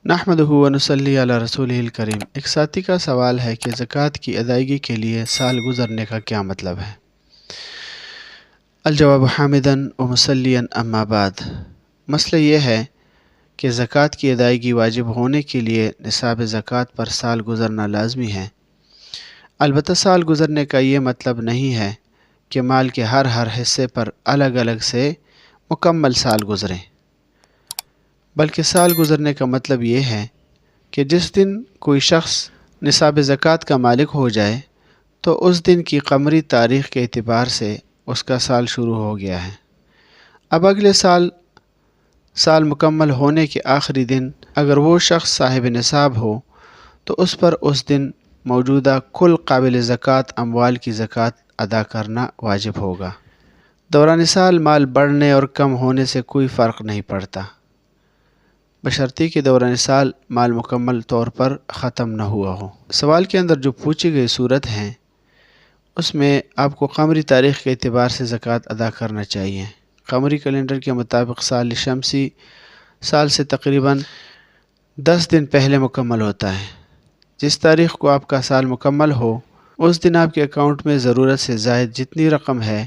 نحمدہ و نصلی علی رسولہ الکریم۔ ایک ساتھی کا سوال ہے کہ زکوٰۃ کی ادائیگی کے لیے سال گزرنے کا کیا مطلب ہے؟ الجواب حامداً و مسلیاً اما بعد۔ مسئلہ یہ ہے کہ زکوٰۃ کی ادائیگی واجب ہونے کے لیے نصاب زکوٰۃ پر سال گزرنا لازمی ہے۔ البتہ سال گزرنے کا یہ مطلب نہیں ہے کہ مال کے ہر حصے پر الگ الگ سے مکمل سال گزریں، بلکہ سال گزرنے کا مطلب یہ ہے کہ جس دن کوئی شخص نصاب زکوٰۃ کا مالک ہو جائے تو اس دن کی قمری تاریخ کے اعتبار سے اس کا سال شروع ہو گیا ہے۔ اب اگلے سال مکمل ہونے کے آخری دن اگر وہ شخص صاحب نصاب ہو تو اس پر اس دن موجودہ کل قابل زکوٰۃ اموال کی زکوٰۃ ادا کرنا واجب ہوگا۔ دوران سال مال بڑھنے اور کم ہونے سے کوئی فرق نہیں پڑتا، بشرطیکہ کہ دوران سال مال مکمل طور پر ختم نہ ہوا ہو۔ سوال کے اندر جو پوچھی گئی صورت ہیں اس میں آپ کو قمری تاریخ کے اعتبار سے زکوٰۃ ادا کرنا چاہیے۔ قمری کیلنڈر کے مطابق سال شمسی سال سے تقریباً 10 دن پہلے مکمل ہوتا ہے۔ جس تاریخ کو آپ کا سال مکمل ہو اس دن آپ کے اکاؤنٹ میں ضرورت سے زائد جتنی رقم ہے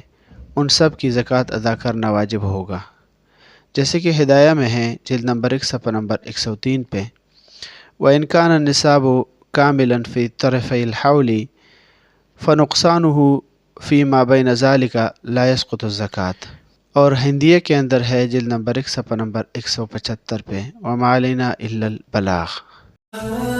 ان سب کی زکوٰۃ ادا کرنا واجب ہوگا، جیسے کہ ہدایہ میں ہے جلد نمبر 1 صفحہ نمبر 103 پہ وَإِنْ كَانَ النِّصَابُ كَامِلًا فِي طَرَفَيِ الْحَوْلِ فَنُقْصَانُهُ فِي مَا بَيْنَ ذَلِكَ لَا يَسْقُطُ الزَّكَاةُ، اور ہندیہ کے اندر ہے جلد نمبر 1 صفحہ نمبر 175 پہ وَمَا عَلَيْنَا إِلَّا الْبَلَاغُ۔